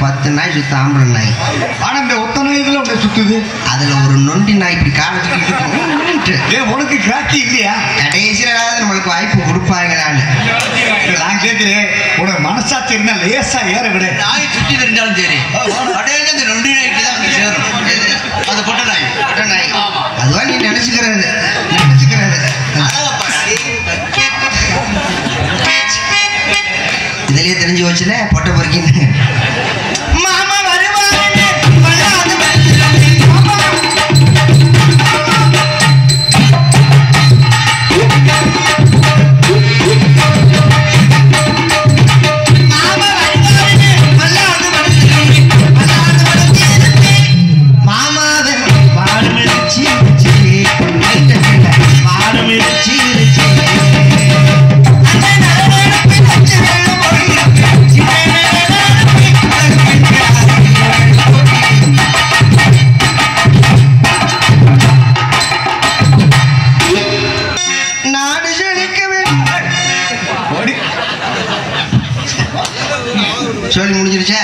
10 நாய் சுத்த ஆம்பளை நாய். ஆனா இந்த ஒத்த நாய்கள் உன்னை சுத்துது. அதுல ஒரு நொண்டி நாய் இப்படி காலை தூக்கிட்டு ஏன் உனக்கு கிராக்கி இல்லையா? கடைசியில நம்மளுக்கு வாய்ப்பு கொடுப்பாங்க. நான் கேட்கிறேன், உனக்கு மனசாட்சி என்ன லேசா ஏற விட. நாய் சுத்தி தெரிஞ்சாலும் சரி கடையில இந்த நொண்டி நாய்க்கு தான் வந்து சேரும். அது பொட்ட நாய், பொட்ட நாய். அதுவா நீ நினைச்சுக்கிறது. இதுலயே தெரிஞ்சு வச்சுல பொட்டை பொறுக்கின்னு. மாமா சொல்லி முடிஞ்சிருச்சா?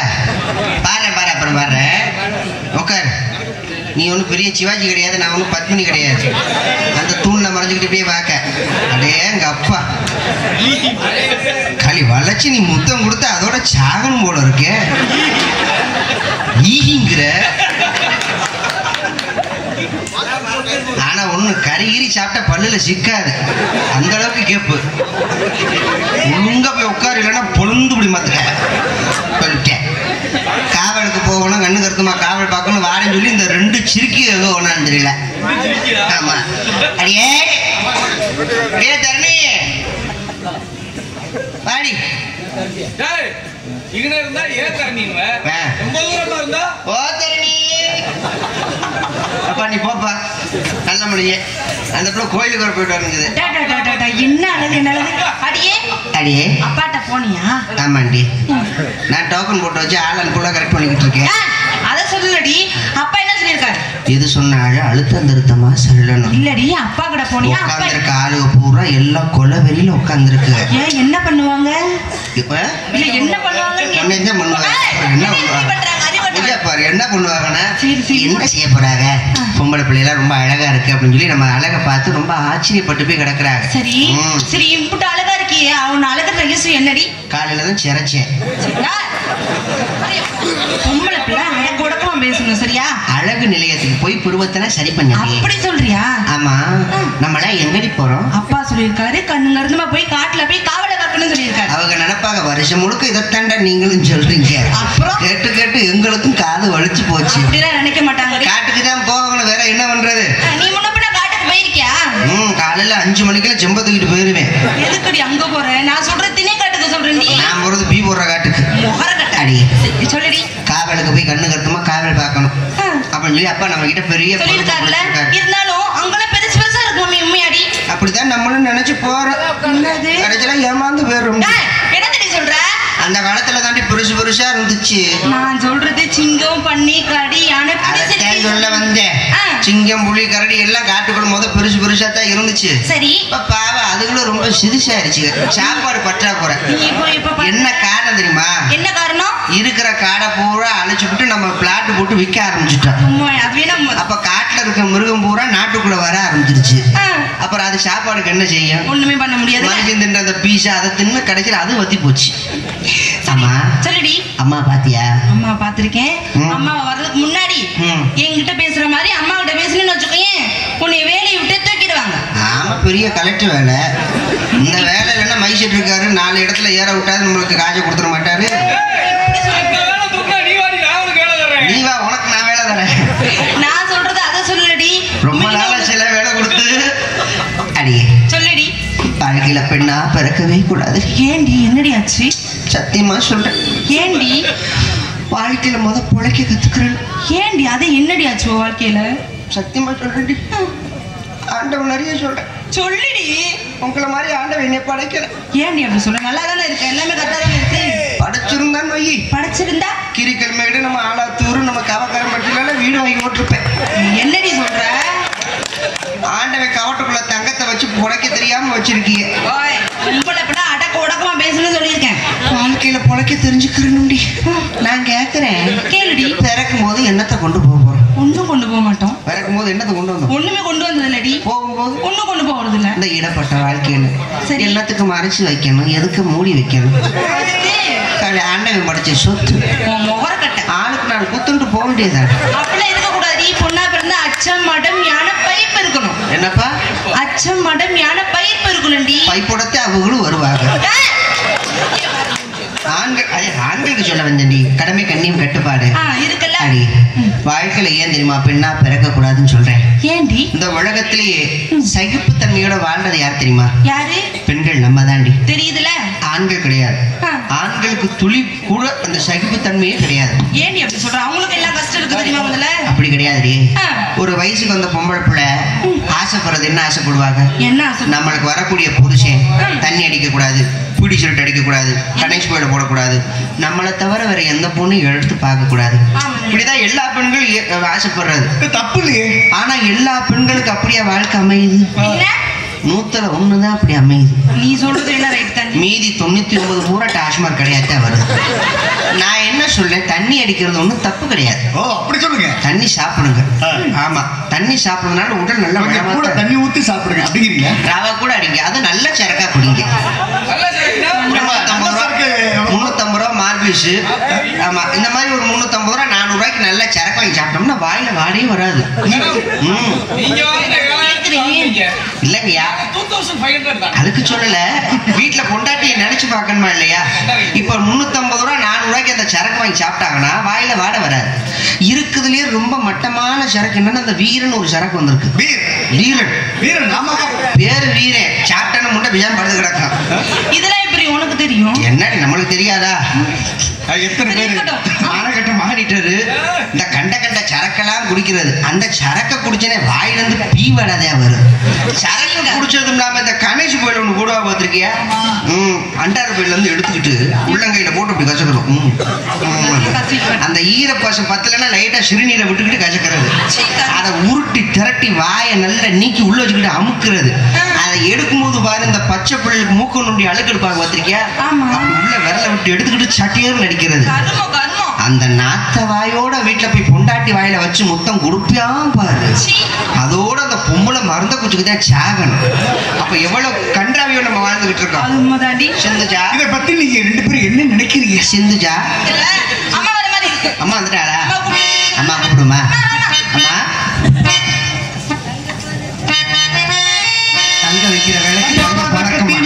பாரு பாரு அப்புறம் பாரு. உட்கார். நீ ஒன்றும் பெரிய சிவாஜி கிடையாது, நான் ஒன்றும் பத்மினி கிடையாது. அந்த தூணில் மறைஞ்சிக்கிட்டு இப்படியே பார்க்க அடே எங்கள் அப்பா களி வளைச்சி நீ முத்தம் கொடுத்த அதோட சாகனம் போல இருக்கே. ஈகிங்கிற ஆனா ஒண்ணு கறிகிரி சாப்பிட்டா பல்லுல சிக்காது, அந்த அளவுக்கு கேப்பு. ஒழுங்கா போய் உட்காரு, இல்லைன்னா பொழுந்து இப்படி மாத்துக்க சொல்லிட்டேன். காவலுக்கு போகணும், கண்ணு கருத்துமா காவல் பார்க்கணும் வாரேன்னு சொல்லி இந்த 2 சிரிக்கி எங்க ஒண்ணான்னு தெரியல. ஆமா அடியே அடியே தரணி வாடி. இருந்தா ஏன் தரணிங்க ரொம்ப தூரமா இருந்தா ஓ தரணி அப்பா நீ போப்பா. நல்ல முடியே அந்த பிள்ளை கோயிலுக்கு வர போயிட்டு வருங்குது. என்ன அழகு என்ன அழகு. அடியே அடியே அப்பாட்ட போனியா? ஆமாண்டி, நான் டோக்கன் போட்டு வச்சு ஆள் ஃபுல்லா கரெக்ட் பண்ணிக்கிட்டு இருக்கேன். அத சொல்லடி. அப்பா என்ன சொல்லிருக்காரு? எது சொன்னாலும் அழுத்தம் திருத்தமா சொல்லணும். இல்லடி அப்பா கிட்ட போனியா? உட்காந்துருக்க ஆளுக பூரா எல்லாம் கொலை வெளியில உட்காந்துருக்கு. ஏன் என்ன பண்ணுவாங்க? இப்ப இல்ல என்ன பண்ணுவாங்க? என்ன பண்ணுவாங்க? என்ன பாரு என்ன பண்ணுவாங்கன்னா என்ன செய்ய போறாங்க, பொம்பளை பிள்ளைலாம் ரொம்ப அழகா இருக்கு அப்படின்னு சொல்லி நம்ம அழகை பார்த்து ரொம்ப ஆச்சரியப்பட்டு போய் கிடக்குறாங்க. சரி சரி இம்புட்டு அழகா இருக்கியே, அவன் அழகு ரகசியம் என்னடி? காலையில தான் சிறைச்சேன். பொம்பளை பிள்ளை அழகு உடக்கமா பேசணும் சரியா? அழகு நிலையத்துக்கு போய் பருவத்தெல்லாம் சரி பண்ணி. அப்படி சொல்றியா? ஆமா. நம்மள எங்கடி போறோம்? அப்பா சொல்லியிருக்காரு கண்ணு கருத்துமா போய் காட்டுல போய் காவலை காக்கணும்னு சொல்லியிருக்காரு. அவங்க நினைப்பாங்க வருஷம் முழுக்க இதைத்தாண்டா நீங்களும் சொல்றீங்க. அப்புறம் கேட்டு கேட்டு எங்களுக்கும் காது வலிச்சு போச்சு. அப்படிலாம் நினைக்க மாட்டாங்க. காட்டுக்கு தான் போகணும், வேற என்ன பண்றது? நீ முன்ன பின்ன காட்டுக்கு போயிருக்கியா? காலையில 5 மணிக்கெல்லாம் செம்ப தூக்கிட்டு போயிருவேன். எதுக்கடி அங்க போற? நான் சொல்றது திணை காட்டுக்கு சொல்றேன். நான் போறது பீ போடுற காட்டுக்கு. முகர கட்டாடி சொல்லுடி. காவலுக்கு போய் கண்ணு கருத்துமா காவல் பார்க்கணும் அப்படின்னு சொல்லி அப்பா நம்ம கிட்ட பெரிய சொல்லிருக்காருல. இருந்தாலும் அங்கெல்லாம் பெருசு பெருசா இருக்கும் உண்மையாடி. அப்படித்தான் நம்மளும் நினைச்சு போறோம். கடைசியில ஏமாந்து போயிடும். என்ன தெரியும் சொல்ற? அந்த காலத்துல தாண்டி பெருசு பெருசா இருந்துச்சு. நான் சொல்றது சிங்கம் பன்னி கடி யானை சொல்ல வந்தேன். சிங்கம் புலி கரடி எல்லாம் காட்டுக்குள்ள பெருசு பெருசா தான் இருந்துச்சு. சரி பாவம் அதுகளும் ரொம்ப சிறுசாயிருச்சு. சாப்பாடு பற்றாக்குறை. என்ன காரணம் தெரியுமா? என்ன காரணம்? இருக்கிற காடை பூரா அழிச்சு விட்டு நம்ம பிளாட் போட்டு விற்க ஆரம்பிச்சுட்டோம். அப்ப காட்டுல இருக்க மிருகம் பூரா நாட்டுக்குள்ள வர ஆரம்பிச்சிருச்சு. அப்புறம் அது சாப்பாடுக்கு என்ன செய்யும்? ஒண்ணுமே பண்ண முடியாது. மனுஷன் தின்ற அந்த பீஸா அதை தின்னு கடைசியில் அது வத்தி போச்சு. அம்மா சொல்லுடி. அம்மா பாத்தியா? அம்மா பாத்திருக்கேன். அம்மா வர்றதுக்கு முன்னாடி என்கிட்ட பேசுற மாதிரி அம்மா கிட்ட பேசணும்னு வச்சுக்கோயேன், உன்னை வேலையை விட்டு தூக்கிடுவாங்க. ஆமா பெரிய கலெக்டர் வேலை. இந்த வேலை இல்லைன்னா மைசெட் இருக்காரு, 4 இடத்துல ஏற விட்டாது நம்மளுக்கு காசை கொடுத்துட மாட்டாரு. நீ வா உனக்கு நான் வேலை தரேன். நான் சொல்றது அதை சொல்லடி. ரொம்ப நாளா சில வேலை கொடுத்து அடியே சொல்லுடி. வாழ்க்கையில பெண்ணா பிறக்கவே கூடாது. ஏண்டி என்னடி ஆச்சு? சத்தியமா சொல்றேன். ஏண்டி? வாழ்க்கையில பொழைக்க கத்துக்கிறேன். ஏண்டி அது என்னடி ஆச்சு வாழ்க்கையில? சத்தியமா சொல்றேன்டி. ஆண்டவன் நிறைய சொல்றேன். சொல்லிடி. உங்களை மாதிரி ஆண்டவன் என்னை படைக்கிறேன். ஏண்டி அப்படி சொல்ற? நல்லா தானே இருக்கு, எல்லாமே கரெக்டா தானே இருக்கு. படைச்சிருந்தான் வை. படைச்சிருந்தா கிரிக்கல்மேடு நம்ம ஆலாத்தூர் நம்ம கவக்கரம் பட்டியல வீடு வாங்கி போட்டிருப்பேன். என்னடி சொல்ற? ஆண்டவன் கவட்டுக்குள்ள தங்கத்தை வச்சு புடைக்க தெரியாம வச்சிருக்கீங்க. உங்களை அடக்க உடக்கமா பேசணும்னு சொல்லியிருக்கேன். வாழ்க்கையில பொழைக்க தெரிஞ்சுக்கிறேன்னுடி. நாங்க கேக்குறேன். கேளுடி. பிறக்கும் போது என்னத்தை கொண்டு போக போறோம்? ஒண்ணும் கொண்டு போக மாட்டோம். பிறக்கும் போது என்னத்தை கொண்டு வந்தோம்? ஒண்ணுமே கொண்டு வந்தது இல்லடி. போகும்போது ஒண்ணும் கொண்டு போறது இல்ல. இந்த இடப்பட்ட வாழ்க்கையில சரி. எல்லாத்துக்கும் மறைச்சு வைக்கணும், எதுக்கு மூடி வைக்கணும்? ஆண்டவன் படைச்ச சொத்து. முகரக்கட்டை ஆளுக்கு நான் குத்துண்டு போக வேண்டியதான். அப்படிலாம் இருக்க கூடாது. பொண்ணா பிறந்த அச்சம் மடம் யானை பைப்பு இருக்கணும். என்னப்பா? அச்சம் மடம் யானை பைப்பு இருக்கணும்டி. பைப்போடத்தே அவங்களும் வருவாங்க. ஆண்களுக்கு சொல்ல வந்தேன்டி, கடமை கண்ணியம் கட்டுப்பாடு இருக்குல்ல. அடி வாழ்க்கையில ஏன் தெரியுமா பெண்ணா பிறக்க கூடாதுன்னு சொல்றேன்? ஏண்டி? இந்த உலகத்திலேயே சகிப்புத்தன்மையோட வாழ்றது யார் தெரியுமா? யாரு? பெண்கள். நம்ம தாண்டி. தெரியுதுல. ஆண்கள் கிடையாது. ஆண்களுக்கு துளி கூட அந்த சகிப்புத்தன்மையே கிடையாது. ஏண்டி அப்படி சொல்ற? அவங்களுக்கு எல்லாம் கஷ்டம் இருக்கு தெரியுமா முதல்ல? அப்படி கிடையாதுடி. ஒரு வயசுக்கு வந்த பொம்பளை பிள்ளை ஆசைப்படுறது என்ன ஆசைப்படுவாங்க? என்ன ஆசை? நம்மளுக்கு வரக்கூடிய புருஷன் தண்ணி அடிக்க கூடாது, பிடி ஷர்ட் அடிக்க கூடாது, கணேஷ் போயிட போடக்கூடாது, நம்மளை தவிர வேற எந்த பொண்ணும் எடுத்து பார்க்க கூடாது. இப்படிதான் எல்லா பெண்களும் ஆசைப்படுறது. தப்பு இல்லையே. ஆனா எல்லா பெண்களுக்கு அப்படியே வாழ்க்கை அமையுது? 100ல் 1 தான் அப்படி அமையுது. நீ சொல்றது என்ன ரைட் தான். மீதி 99 பூரா டாஸ்மாக் கிடையாது வருது. நான் என்ன சொல்றேன், தண்ணி அடிக்கிறது ஒன்றும் தப்பு கிடையாது. ஓ அப்படி சொல்லுங்க. தண்ணி சாப்பிடுங்க. ஆமா, தண்ணி சாப்பிடுறதுனால உடல் நல்லா கூட தண்ணி ஊற்றி சாப்பிடுங்க அப்படிங்கிறீங்க. ரவை கூட அடிங்க, அது நல்ல சரக்கா குடிங்க. 350 ரூபா மார்பிள்ஸ். ஆமா, இந்த மாதிரி ஒரு 350 ரூபா 400 ரூபாய்க்கு நல்ல சரக்கு வாங்கி சாப்பிட்டோம்னா வாயில வாடையே வராது. இல்லங்கய்யா, அதுக்கு சொல்லல, வீட்டுல பொண்டாட்டியை நினைச்சு பார்க்கணுமா இல்லையா? இப்ப 350 ரூபா 400 ரூபாய்க்கு அந்த சரக்கு வாங்கி சாப்பிட்டாங்கன்னா வாயில வாடை வராது. இருக்குதுலயே ரொம்ப மட்டமான சரக்கு என்னன்னா அந்த வீரன் ஒரு சரக்கு வந்திருக்கு. வீரன். வீரன் பேரு வீரன். சாப்பிட்டான முட்டை பிஜாம படுத்து கிடக்கும். இதெல்லாம் எப்படி உனக்கு தெரியும்? என்ன நம்மளுக்கு தெரியாதா? எத்தனை பேர் மானக்கட்ட மாறிட்டாரு. இந்த கண்ட சரக்கெல்லாம் குடிக்கிறது. அந்த சரக்கை குடிச்சனே வாயிலிருந்து பீவடாதே வரும். சரக்கு குடிச்சதும் இல்லாம இந்த கணேஷ் கோயில் ஒண்ணு கூட பார்த்திருக்கியா? அண்டாறு கோயில இருந்து எடுத்துக்கிட்டு உள்ளங்கையில போட்டு அப்படி கசக்கிறோம். அந்த ஈரப்பசம் பத்தலன்னா லைட்டா சிறுநீரை விட்டுக்கிட்டு கசக்கிறது. அதை உருட்டி திரட்டி வாயை நல்லா நீக்கி உள்ள வச்சுக்கிட்டு அமுக்குறது. அதை எடுக்கும் போது பாரு, இந்த பச்சை பிள்ளைக்கு மூக்க நொண்டி அழுக்கு எடுப்பாங்க பார்த்திருக்கியா? உள்ள விரல விட்டு எடுத்துக்கிட்டு சட்டியர் நடிக்கிறது. அந்த நாத்த வாயோட வீட்டுல போய் பொண்டாட்டி வாயில வச்சு முத்தம் கொடுப்பியா பாரு. அதோட அந்த பொம்பளை மருந்த குச்சுக்குதான் சாகணும். அப்ப எவ்வளவு கன்றாவியோ நம்ம வாழ்ந்துகிட்டு இருக்கோம். சிந்துஜா, இதை பத்தி நீங்க 2 பேரும் என்ன நினைக்கிறீங்க? சிந்துஜா, அம்மா வந்துட்டாளா? அம்மா கூப்பிடுமா? அம்மா, தங்க வைக்கிற வேலைக்கு பழக்கமா?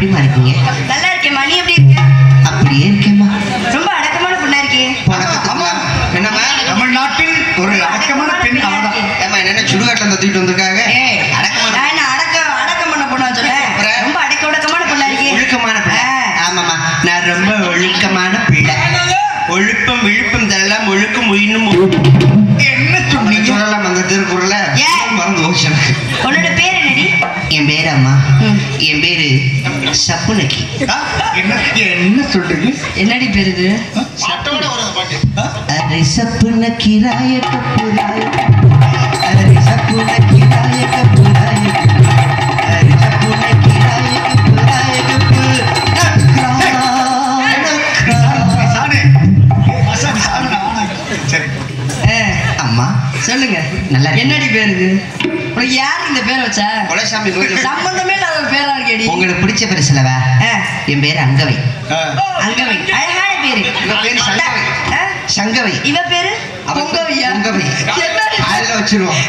எப்படிமா இருக்கீங்க? நல்லா இருக்கேம்மா. நீ எப்படி இருக்க? அப்படியே இருக்கேம்மா. ரொம்ப அடக்கமான பொண்ணா இருக்கே. என்னம்மா தமிழ்நாட்டில் ஒரு அடக்கமான பெண் அவதான். ஏமா என்ன சுடுகாட்டில் தூக்கிட்டு வந்திருக்காங்க? அடக்கம் பண்ண பொண்ணா சொல்றேன். ரொம்ப ஒடுக்கமான பொண்ணா இருக்கே. ஒழுக்கமான பிள்ளை. ஆமாம்மா, நான் ரொம்ப ஒழுக்கமான பிள்ளை. ஒழுக்கம் விழுப்பம் தரலாம், ஒழுக்கம் உயிரும். என்ன சொன்னீங்க? சொல்லலாம் அந்த திருக்குறள மறந்து போச்சு எனக்கு. உன்னோட பேர் என்னடி? என் பேரு அம்மா, என் பேரு சப்புனக்கி. என்ன சொல்றீங்க? என்னடி பேரு இது? அரே சப்புனக்கி ராய கப்புராய, அரே சப்புனக்கி ராய கப்புராய, அரே சப்புனக்கி ராய கப்புராய கப்பு. அம்மா சொல்லுங்க. நல்லா என்னடி பேரு இது? உனக்கு யாரு இந்த பேரை வச்சா? கொலைசாமி கோயில் சம்பந்தமே இல்லாத ஒரு பேரா இருக்கேடி. உங்களுக்கு பிடிச்ச பேரு சொல்லவா? என் பேரு அங்கவை. அங்கவை அழகான பேரு. இவ பேரு சங்கவை. சங்கவை. இவ பேரு பொங்கவையா? பொங்கவை. அதுல வச்சிருவோம்.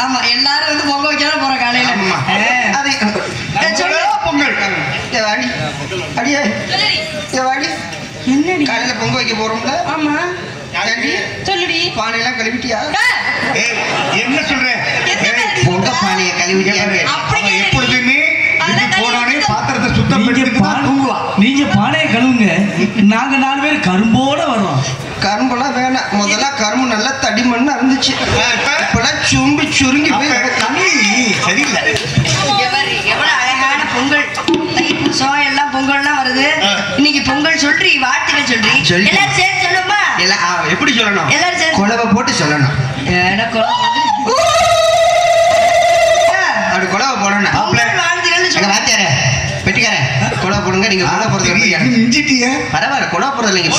ஆமா, எல்லாரும் வந்து பொங்க வைக்கலாம் போற காலையில. பொங்கல் வாடி அடியே வாடி. என்னடி காலையில பொங்க வைக்க போறோம்ல? ஆமா. சொல்லுடி. பானையெல்லாம் கழுவிட்டியா? என்ன சொல்றேன்? பொங்க பானையை கழுவிட்டியா? எப்பொழுதுமே போனோடனே பாத்திரத்தை சுத்தம் பண்ணிட்டு நீங்க பானையை கழுவுங்க, நாங்க 4 பேர் கரும்போட வரோம். கரும்பெல்லாம் வேணாம். முதல்ல கரும்பு நல்லா தடிமண்ணா இருந்துச்சு, இப்பெல்லாம் சும்பி சுருங்கி போய் தண்ணி சரியில்லை. எவ்வளவு அழகான பொங்கல், தைப்பூசம் எல்லாம் பொங்கல்லாம் வருது. இன்னைக்கு பொங்கல் சொல்றி, வாழ்த்துக்கள் சொல்றி. எல்லாரும் சேர்ந்து சொல்லுமா? எப்படி சொல்லணும்? எல்லாரும் சேர்ந்து குழவை போட்டு சொல்லணும். அப்படி குழவை போடணும். வாத்தியார வெட்டிக்கார குழவை போடுங்க. நீங்க குழவை போடுறது பரவாயில்ல, குழவை போடுறது நீங்க.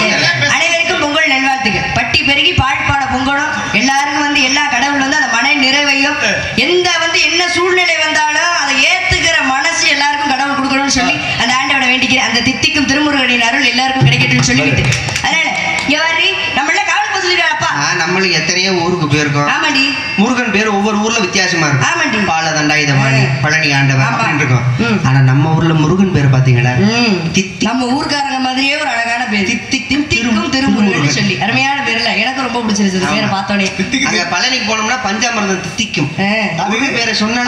அனைவருக்கும் பொங்கல் நல்வாழ்த்துக்கள். பட்டி பெருகி பாழ்பாட பொங்கலும் எல்லாருக்கும் வந்து எல்லா கடவுள் வந்து அந்த மன நிறைவையும் எந்த வந்து என்ன சூழ்நிலை வந்தாலும் அதை ஏத்துக்கிற மனசு எல்லாருக்கும் கடவுள் கொடுக்கணும்னு சொல்லி அந்த ஆண்டவனை வேண்டிக்கிறேன். அந்த தித்திக்கும் திருமுருகனின் அருள் எல்லாருக்கும் கிடைக்கட்டும்னு சொல்லிவிட்டு, அதனால எவாரி நம்ம எல்லாம் காவலுக்கு சொல்லிருக்காப்பா. நம்மளும் எத்தனையோ ஊருக்கு போயிருக்கோம். ஆமாடி. முருகன் பேர் ஒவ்வொரு ஊர்ல வித்தியாசமா இருக்கும். ஆமாடி. பாலதண்டாயுதபாணி, பழனி ஆண்டவன் அப்படின்னு இருக்கும். ஆனா நம்ம ஊர்ல முருகன் பேர் பாத்தீங்களா? நம்ம ஊர்க்காரங்க மாதிரியே ஒரு அழகான பேர், தித்திக்கும் திருமுருகன் சொல்லி அருமையான பேர்ல. எனக்கு ரொம்ப பிடிச்சிருச்சு பேரை பார்த்தோன்னே. அங்க பழனிக்கு போனோம்னா பஞ்சாமிர்தம் தித்திக்கும். முருகன் பேரை சொன்னா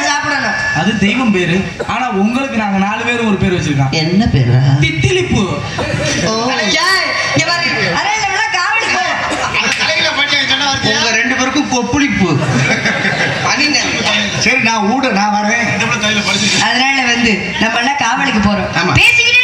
சாப்பிடணும். அது தெய்வம் பேரு. ஆனா உங்களுக்கு நாங்க 4 பேரும் ஒரு பேர் வச்சிருக்கோம். என்ன பேரு? தித்திலிப்பு. உங்க 2 பேருக்கும் கொப்புளிப்பு. சரி, நான் வரேன். அதனால வந்து நம்ம எல்லாம் காவலுக்கு போறோம். பேசிக்கிட்டே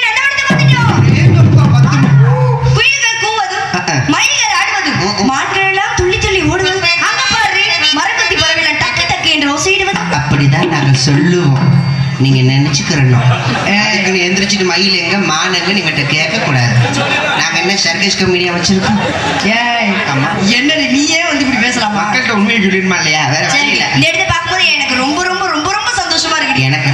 குயில்கள் கூவதும் மயில்கள் ஆடுவதும் மான்கள் எல்லாம் துள்ளி துள்ளி ஓடுவதும் அங்க பாரு மரக்கட்டி பறவைகள் டக்கு டக்கு என்று ஓசையிடுவது. அப்படிதான் நாங்க சொல்லுவோம். நீங்க நினைச்சுக்கிறோம். எந்திரிச்சிட்டு மயில் எங்க மான் எங்க நீங்க கேட்க கூடாது. நாங்க என்ன சர்க்கஸ் கம்பெனியா வச்சிருக்கோம்? என்ன நீயே வந்து இப்படி பேசலாம்? மக்கள்கிட்ட உண்மையை சொல்லிடுமா இல்லையா? வேற வழி இல்ல. இந்த இடத்தை பார்க்கும்போது எனக்கு ரொம்ப ரொம்ப ரொம்ப ரொம்ப சந்தோஷமா இருக்கு. எனக்கு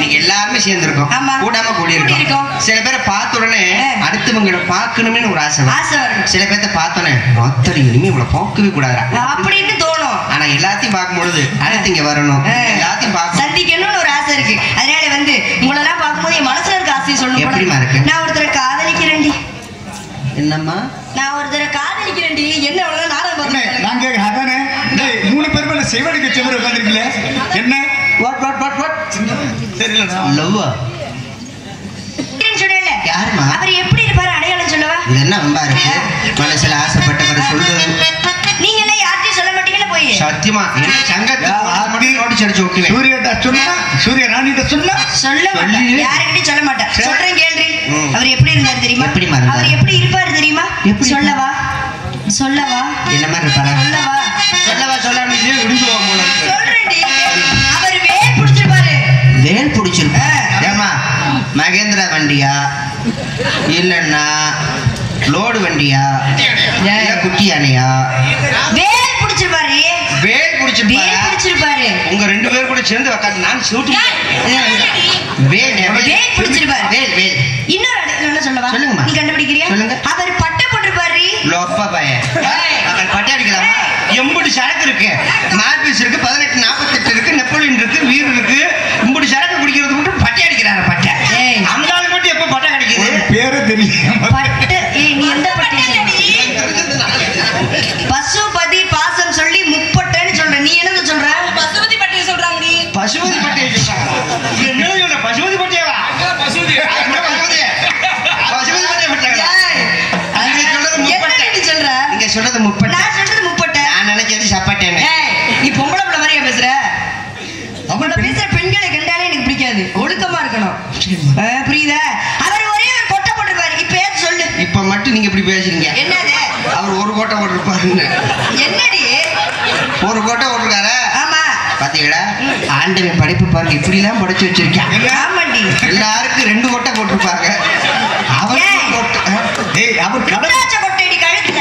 நீங்க எல்லாருமே சேர்ந்துருக்கோம், கூடாம கூடி இருக்கோம். சில பேரை பார்த்த உடனே அடுத்தவங்களை பார்க்கணும்னு ஒரு ஆசை வரும். சில பேர்த்த பார்த்தோன்னே அத்தனை இனிமே இவ்வளவு பார்க்கவே கூடாது அப்படின்னு தோணும். ஆனா எல்லாத்தையும் பார்க்கும்பொழுது அடுத்து இங்க வரணும், எல்லாத்தையும் பார்க்க சந்திக்கணும்னு ஒரு ஆசை இருக்கு. அதனால வந்து உங்களெல்லாம் பார்க்கும்போது என் மனசுல இருக்க ஆசையை சொல்லணும். எப்படிமா இருக்கு? நான் ஒருத்தரை காதலிக்கிறேன்டி. என்னம்மா? நான் ஒருத்தரை காதலிக்கிறேன்டி. என்ன அவ்வளவு நாடகம் பார்த்தேன். நாங்க அதானே 3 பேர் மேல செவடிக்க செவரு உட்கார்ந்திருக்கீங்களே. என்ன வாட் தெரியல. லவ்வா சொன்னேன்ல. யாருமா? அவர் எப்படி இருப்பாரு அடையாளம் சொல்லவா? இது என்ன வம்பா இருக்கு? மனசுல ஆசைப்பட்டவர் சொல்றது. நீங்க எல்லாம் யார்கிட்டயும் சொல்ல மாட்டீங்கன்னு போய் சத்தியமா என்ன சங்கத்தை நோட்டீஸ் அடிச்சு விட்டுவேன். சூரியட்ட சொன்னா, சூரிய ராணிட்ட சொன்னா சொல்ல மாட்டேன். யார்கிட்டயும் சொல்ல மாட்டேன். சொல்றேன் கேள்றி. அவர் எப்படி இருந்தாரு தெரியுமா? எப்படி இருந்தாரு? அவர் எப்படி இருப்பாரு தெரியுமா? சொல்லவா என்ன மாதிரி இருப்பாரா? சொல்லாம இதே விடுவோம் போல. சொல்றேன்டி. அவர் வேல் பிடிச்சிருப்பாரு. வேல் பிடிச்சிருப்பாரு. ஏமா மகேந்திர வண்டியா இல்லன்னா லோடு வண்டியா இல்ல குட்டி யானையா? வேல் பிடிச்சிருப்பாரு. வேல் பிடிச்சிருப்பாரு. உங்க 2 பேர் கூட சேர்ந்து உட்காந்து நான் சூட்டு வேல் பிடிச்சிருப்பாரு. வேல் இன்னொரு என்ன சொல்லவா? சொல்லுங்க. நீ கண்டுபிடிக்கிறியா? சொல்லுங்க. அவர் பட்டை போட்டிருப்பாரு. லொப்ப பையன். அவர் பட்டை அடிக்கலாமா? எம்புடி சரக்கு இருக்கு, மார்பிஸ் இருக்கு, 1848 இருக்கு, நெப்போலியன் பசுபதி பட்டியை சொல்றாங்க. என்ன சொல்ற பசுபதி பட்டியவா பசுபதி பட்டியை பட்டாங்க. நீங்க சொல்றது முப்பட்டை. நான் சொல்றது முப்பட்டை. நான் நினைச்சது சப்பாட்டேன்னு. நீ பொம்பளை பிள்ளை மாதிரியா பேசுற? அவங்கள பேசுற பெண்களை கண்டாலே எனக்கு பிடிக்காது. ஒழுக்கமா இருக்கணும். புரியுதா? அவர் ஒரே ஒரு கொட்டை போட்டுருப்பாரு. இப்ப ஏன் சொல்லு. இப்ப மட்டும் நீங்க இப்படி பேசுறீங்க. என்னது? அவர் ஒரு கோட்டை போட்டிருப்பாருன்னு. என்னடி? ஒரு கோட்டை போட்டிருக்காரு. ஆமா. பாத்தீங்களா? ஆண்டவன் படைப்பு பாருங்க இப்படி எல்லாம் படைச்சு வச்சிருக்கேன். ஆமாண்டி. எல்லாருக்கும் 2 கோட்டை போட்டிருப்பாங்க. அவர் அவர் ருத்ராட்ச கொட்டைடி கழுத்துல.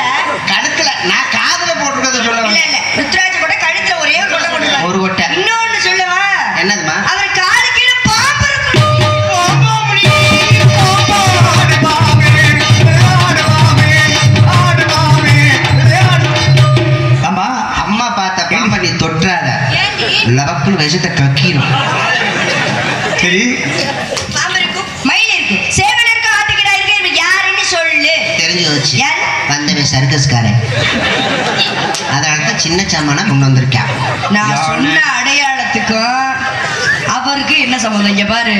கழுத்துல நான் காதுல போட்டிருக்கத சொல்ல. இல்ல இல்ல ருத்ராட்ச கொட்டை கழுத்துல ஒரே ஒரு கொட்டை போட்டுருப்பாரு. ஒரு கொட்டை. இன்னொன்னு சொல்லவா? என்னதுமா? அவர் காது கீழே பாம்பு இருக்கு. ஆமா அம்மா பார்த்த பாம்பை நீ தொற்றாத. லவக்குன்னு விஷத்தை கக்கிரும். சரி பாம்பு இருக்கும், மயில் இருக்கு, சேவல் இருக்கு, ஆட்டுக்கிடா இருக்கு. இவன் யாருன்னு சொல்லு. தெரிஞ்சு வச்சு யார்? வந்தவன் சர்க்கஸ்காரன். அதனாலதான் சின்ன சாமானா கொண்டு வந்திருக்கேன். நான் சொன்ன அடையாளத்துக்கும் அவருக்கு என்ன சம்பந்தம்? இங்க பாரு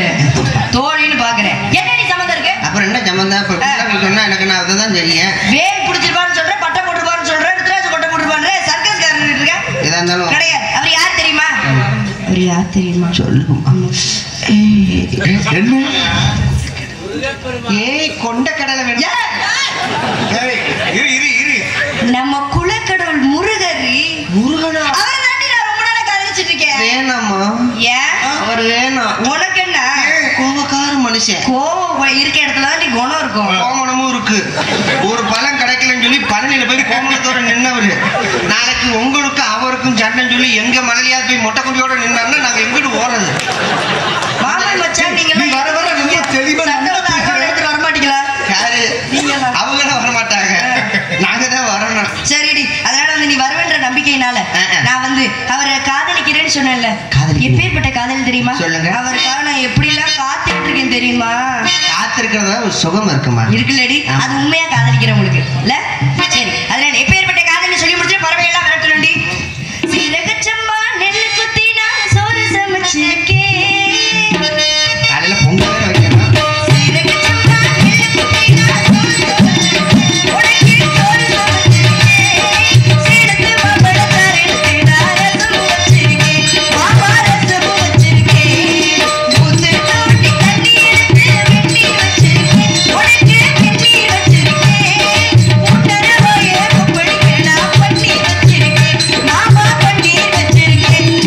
தோழின்னு பாக்குறேன். என்னடி சம்பந்தம் இருக்கு? அப்புறம் என்ன சம்பந்தம்? இப்ப சொன்னா எனக்கு நான் அதுதான் தெரியும். வேல் பிடிச்சிருப்பான்னு சொல்ற, பட்டை போட்டுருப்பான்னு சொல்ற, ருத்ராட்ச கொட்டை போட்டுருப்பான்னு சர்க்கஸ்காரன் இருக்க எதா இருந்தாலும் கிடையாது. அவர் யார் தெரியுமா? அவர் யார் தெரியுமா? சொல்லுமா. என்ன ஏய் கொண்ட கடலை வேணும். இரு இரு இரு நம்ம குலக்கடவுள் முருகரி. முருகனா? அவர் தாண்டி நான் ரொம்ப நாளா காதலிச்சிட்டு இருக்கேன். வேணாமா? ஏன்? அவர் வேணாம். உனக்கு என்ன கோபக்கார மனுஷன். கோவம் இருக்க இடத்துல தான் நீ குணம் இருக்கும். கோமணமும் இருக்கு. ஒரு பழம் கிடைக்கலன்னு சொல்லி பழனியில போய் கோமணத்தோட நின்னவரு. நாளைக்கு உங்களுக்கு அவருக்கும் சண்டை சொல்லி எங்க மலையாவது போய் மொட்டை குண்டியோட நின்னாருன்னா நாங்க எங்கிட்டு ஓடுறது? மாமன் மச்சான் நீங்க நீ வர வர ரொம்ப தெளிவா எடுத்துட்டு வர மாட்டீங்களா? யாரு? அவங்களும் வரமாட்டாங்க. நாங்க தான் வரணும். சரிடி. அதனால வந்து நீ வருவேன்ற நம்பிக்கையினால நான் வந்து அவரை காதலிக்கிறேன்னு சொன்னேன்ல. எப்பேற்பட்ட காதல் தெரியுமா? சொல்லுங்க. அவருக்காக நான் எப்படி எல்லாம் காத்துட்டு இருக்கேன் தெரியுமா? காத்திருக்கிறதா ஒரு சுகம் இருக்குமா? இருக்குல்லடி. அது உண்மையா காதலிக்கிறேன் உங்களுக்கு இல்ல? சரி. அதனால எப்பேற்பட்ட காதல்னு சொல்லி முடிச்சு பறவை எல்லாம் விரட்டணும்டி. சீரகச்சம்பா நெல்லு குத்தி நான் சோறு சமைச்சிருக்கேன். காலையில பொங்கல் வைக்கணும்.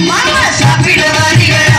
மாமா சாப்பிட வாரிகளா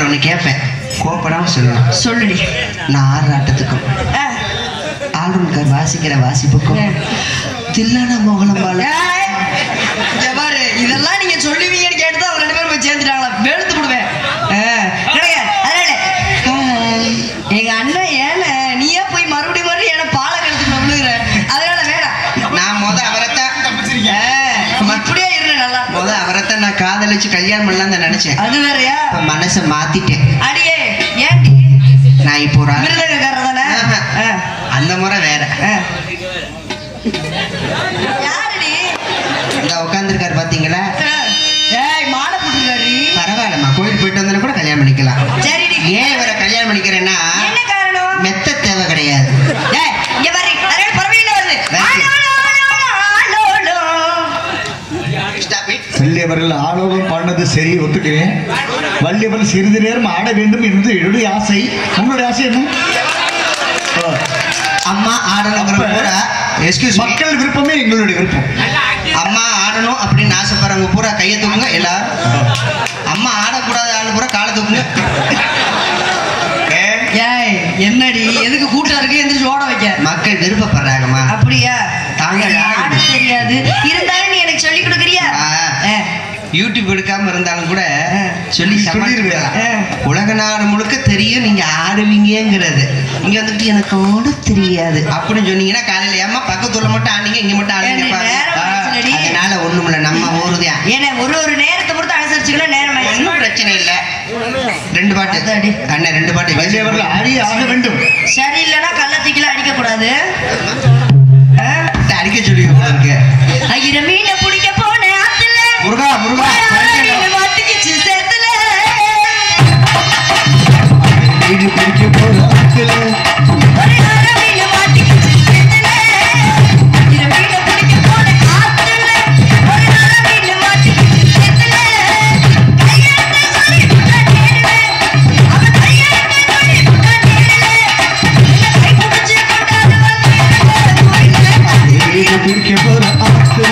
உங்கள்கிட்ட ஒன்று கேட்பேன், கோப்படாம சொல்லணும். சொல்லுடி. நான் ஆடுற ஆட்டத்துக்கும் ஆளுநர் வாசிக்கிற வாசிப்புக்கும் தில்லான மோகனம்பால பாரு, இதெல்லாம் நீங்க சொல்லுவீங்கன்னு கேட்டுதான் அவங்க 2 பேரும் போய் சேர்ந்துட்டாங்களா? வெளுத்து விடுவேன். எங்க அண்ணன் ஏன நீயே போய் மறுபடியும் ஏன்னா பாலை கழுத்துக்கு விழுகுற, அதனால வேணாம். நான் அவரைத்தான் அப்படியே இரு. நல்லா அவரைத்தான் நான் காதலிச்சு கல்யாணம் பண்ணலாம் தான் நினைச்சேன். அது வேறையா? மனசை மாத்திட்டேன். அடியே ஏன்டி? நான் இப்போ ஒரு மிருதங்கக்காரர் தானே? அந்த முறை வேற. யாருடி இந்த உட்காந்துருக்காரு பாத்தீங்களா? மாலை போட்டுருக்காரு. பரவாயில்லம்மா, கோயில் போயிட்டு வந்தா கூட கல்யாணம் பண்ணிக்கலாம். சரிடி. ஏன் இவரை கல்யாணம் பண்ணிக்கிறேன்னா என்ன காரணம்? மெத்த தேவை கிடையாது. இங்க பாரு, அதனால பரவாயில்லை வருது. வள்ளியவர்கள் ஆலோகம் பாடினது சரி, ஒத்துக்கிறேன். வள்ளியவர்கள் சிறிது நேரம் ஆட வேண்டும் என்று என்னுடைய ஆசை. உங்களுடைய ஆசை என்ன? அம்மா ஆடணும் பூரா மக்கள் விருப்பமே எங்களுடைய விருப்பம். அம்மா ஆடணும் அப்படின்னு ஆசைப்படுறவங்க பூரா கையை தூக்குங்க எல்லாரும். அம்மா ஆடக்கூடாத ஆளு பூரா காலை தூக்குங்க. என்னடி எதுக்கு கூட்டம் இருக்கு எந்திரிச்சு ஓட வைக்க? மக்கள் விருப்பப்படுறாங்கம்மா. அப்படியா? தாங்க ஆட தெரியாது, இருந்தாலும் நீ எனக்கு சொல்லி கொடுக்குறியா? யூடியூப் எடுக்காம இருந்தாலும் கூட சொல்லி சொல்லிடுவேன். உலக நாடு முழுக்க தெரியும் நீங்க ஆடுவீங்கிறது. இங்க வந்துட்டு எனக்கு ஆட தெரியாது அப்படின்னு சொன்னீங்கன்னா காலையில ஏமா பக்கத்துல மட்டும் ஆடுங்க, இங்க மட்டும் ஆடுங்க. அதனால ஒண்ணும் இல்ல, நம்ம ஊருதான். ஏன்னா ஒரு நேரத்தை பொறுத்து அனுசரிச்சுக்கலாம். நேரம் ஒன்றும் பிரச்சனை இல்ல. 2 பாட்டு அண்ணன் 2 பாட்டு வள்ளியவர்கள் ஆடி ஆக வேண்டும். சரி, இல்லைன்னா கள்ளத்திக்கல அடிக்க கூடாது. அடிக்க சொல்லி இருக்கு. ஐயர மீனை பிடிக்க போனேன் ஆத்துல, முருகா முருகா மாட்டிக்கிச்சு சேத்துல. மீன் பிடிக்க போற ஆத்துல ஒரு நாள் மீன் மாட்டிக்கிச்சு சேத்துல. ஐயர மீனை பிடிக்க போனேன் ஆத்துல, ஒரு நாள் மீன் மாட்டிக்கிச்சு சேத்துல. கையாட்ட சொல்லி புட்டா நேருவேன், அவன் கையாட்ட சொல்லி புட்டா நேருவேன். கை பிடிச்சு கொண்டாடு வந்து மீன் பிடிக்க போற ஆத்துல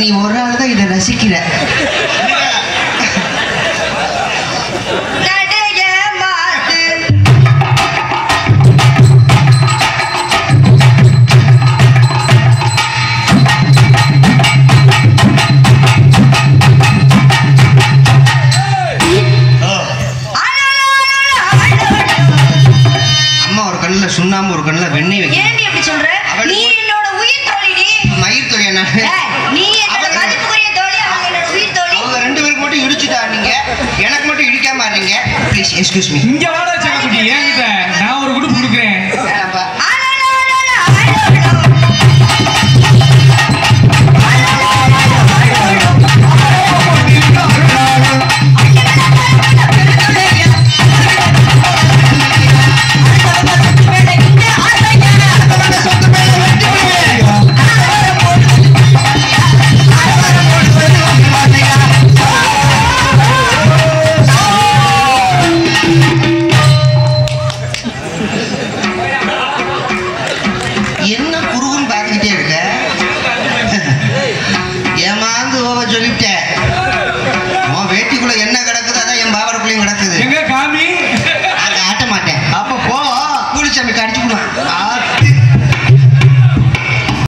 நீ ஒரு ஆள் தான் இதை ரசிக்கிற. சுண்ணாம ஒரு கண்ணுல வெண்ணெய் வைக்க. ஏன்டி அப்படி சொல்ற? நீ என்னோட உயிர் தோழிடி. மயிர் தோழி என்ன? நீ என்னோட மதிப்புக்குரிய தோழி, அவங்க என்னோட உயிர் தோழி. அவங்க ரெண்டு பேருக்கு மட்டும் இடிச்சுட்டா நீங்க, எனக்கு மட்டும் இடிக்காம ஆறீங்க. Please excuse me. இங்க வாடா சக்கக்குட்டி, ஏன்கிட்ட நான் ஒரு குடு குடுக்குறேன். என்ன குருகுன்னு பார்த்துக்கிட்டே இருக்க? ஏமாந்து ஓவ சொல்லிவிட்டு